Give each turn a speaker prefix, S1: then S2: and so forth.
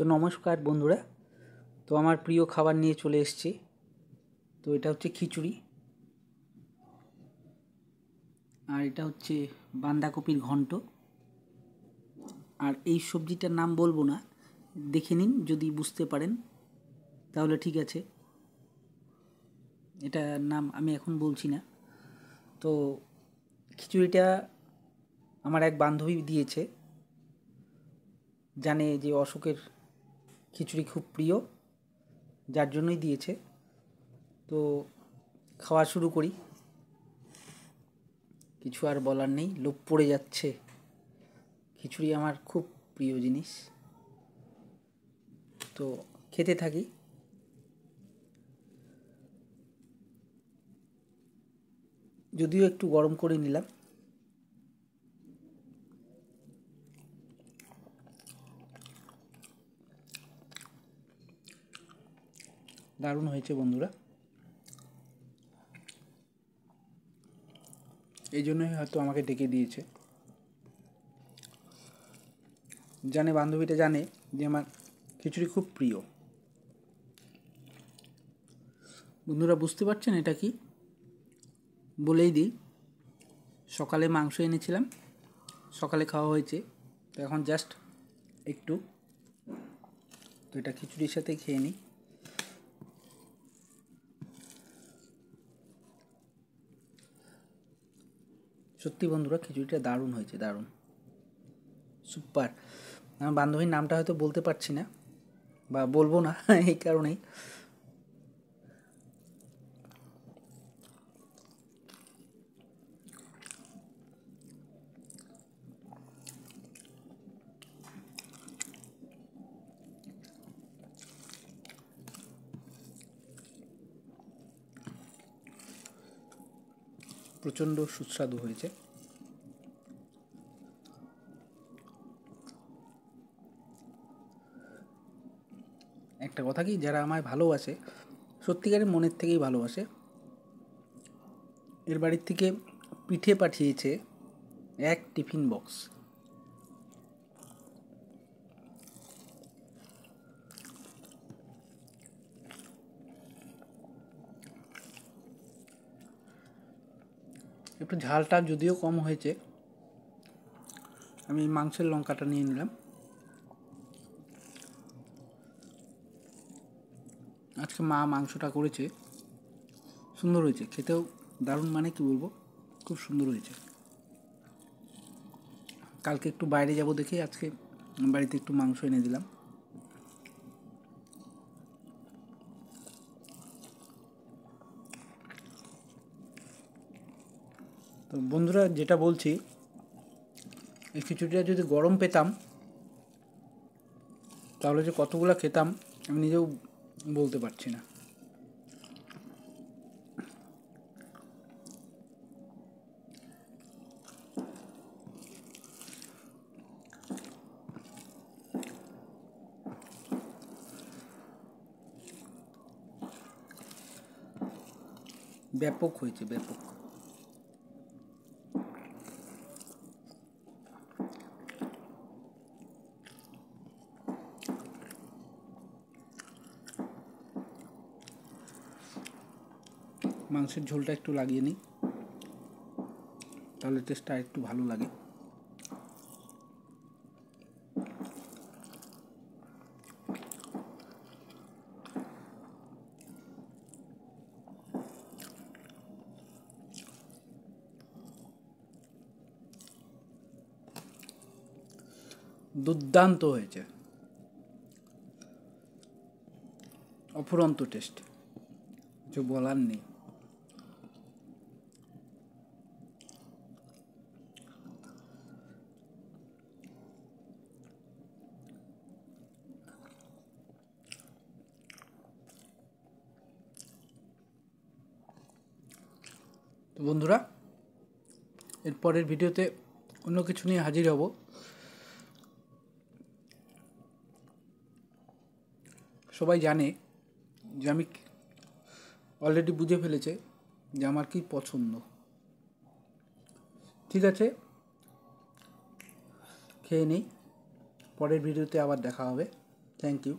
S1: তো নমস্কার বন্ধুরা। তো আমার প্রিয় খাবার নিয়ে চলে এসেছি। তো এটা হচ্ছে খিচুড়ি, আর এটা হচ্ছে বাঁধাকপির ঘন্ট। আর এই সবজিটার নাম বলবো না, দেখে নিন, যদি বুঝতে পারেন তাহলে ঠিক আছে, এটার নাম আমি এখন বলছি না। তো খিচুড়িটা আমার এক বান্ধবী দিয়েছে, জানে যে অশোকের খিচুড়ি খুব প্রিয়, যার জন্যই দিয়েছে। তো খাওয়া শুরু করি, কিছু আর বলার নেই, লোভ পড়ে যাচ্ছে। খিচুড়ি আমার খুব প্রিয় জিনিস, তো খেতে থাকি। যদিও একটু গরম করে নিলাম। দারুণ হয়েছে বন্ধুরা, এই জন্যই হয়তো আমাকে ডেকে দিয়েছে। জানে, বান্ধবীটা জানে যে আমার খিচুড়ি খুব প্রিয়। বন্ধুরা বুঝতে পারছেন এটা কি? বলেই দিই, সকালে মাংস এনেছিলাম, সকালে খাওয়া হয়েছে, তো এখন জাস্ট একটু, তো এটা খিচুড়ির সাথে খেয়ে নিই। সত্যি বন্ধুরা, খিচুড়িটা দারুণ হয়েছে, দারুণ, সুপার। আমার বান্ধবীর নামটা হয়তো বলতে পারছি না বা বলবো না এই কারণেই। প্রচণ্ড সুস্বাদু হয়েছে। একটা কথা কি, যারা আমায় ভালোবাসে, সত্যিকারের মনের থেকেই ভালোবাসে, এর বাড়ির থেকে পিঠে পাঠিয়েছে এক টিফিন বক্স। একটু ঝালটা যদিও কম হয়েছে, আমি মাংসের লঙ্কাটা নিয়ে নিলাম। আজকে মা মাংসটা করেছে, সুন্দর হয়েছে, খেতেও দারুণ, মানে কি বলবো, খুব সুন্দর হয়েছে। কালকে একটু বাইরে যাব দেখে আজকে বাড়িতে একটু মাংস এনে দিলাম। তো বন্ধুরা, যেটা বলছি, এই খিচুড়িটা যদি গরম পেতাম তাহলে যে কতগুলো খেতাম আমি নিজেও বলতে পারছি না। ব্যাপক হয়েছে, ব্যাপক। মাংসের ঝোলটা একটু লাগিয়ে নিই, তাহলে টেস্টটা একটু ভালো লাগে। দুর্দান্ত হয়েছে, অফুরন্ত টেস্ট, কিছু বলার নেই। তো বন্ধুরা, এর পরের ভিডিওতে অন্য কিছু নিয়ে হাজির হব। সবাই জানে যে আমি অলরেডি বুঝে ফেলেছে যে আমার কি পছন্দ। ঠিক আছে, খেয়ে নিই, পরের ভিডিওতে আবার দেখা হবে। Thank you.